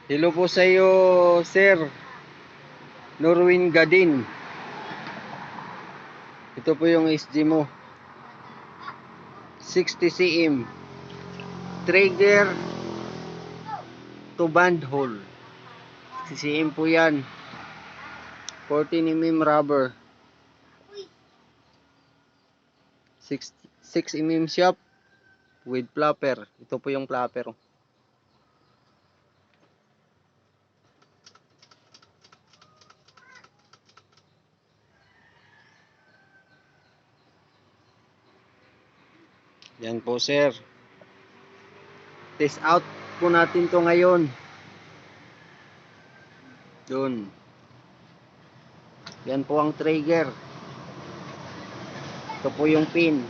Hello po sa iyo, Sir Norwin Gadin. Ito po yung SG mo. 60 cm. Trigger to band hole. 60 cm po yan. 14 mm rubber. 6 mm shop with flapper. Ito po yung flapper. Yan po, sir. Test out po natin to ngayon. Dun. Yan po ang trigger. Ito po yung pin.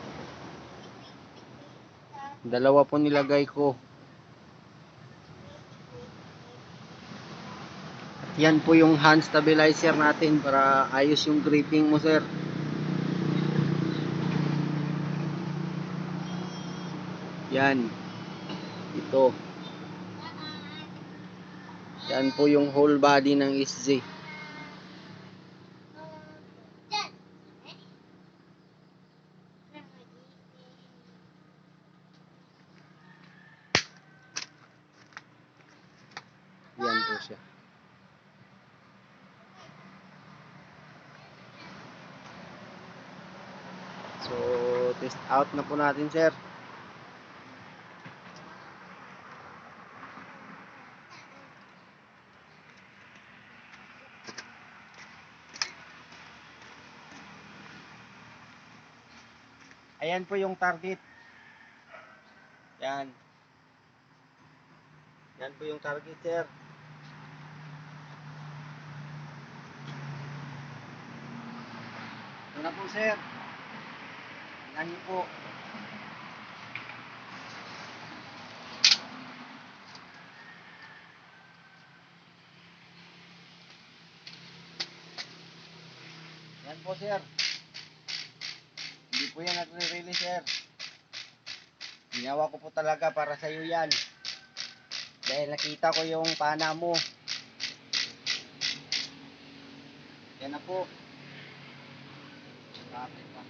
Dalawa po nilagay ko. At yan po yung hand stabilizer natin para ayos yung gripping mo, sir. Yan. Ito. Yan po yung whole body ng SG. Yan po siya. So, test out na po natin, sir. Ayan po yung target. Yan. Yan po yung target, sir. Ito na po, sir. Yan po. Yan po, sir. Hindi po yan nagre-release, sir. Ginawa ko po talaga para sa iyo yan. Dahil nakita ko yung pana mo. Yan na po. Bakit pa?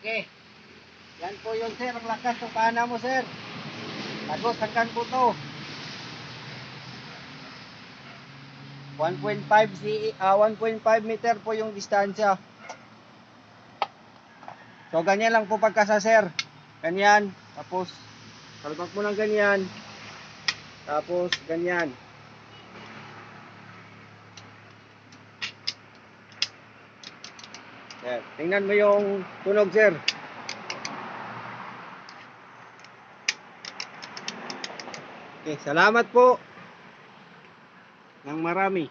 Okay. Yan po yun, sir. Ang lakas ng pana mo, sir. Lagos, hanggang po to. 1.5 meter po yung distansya. So, ganyan lang po pagkasa, sir. Ganyan. Tapos, salbak mo ng ganyan. Tapos, ganyan. Sir, tingnan mo yung tunog, sir. Okay, salamat po ng marami.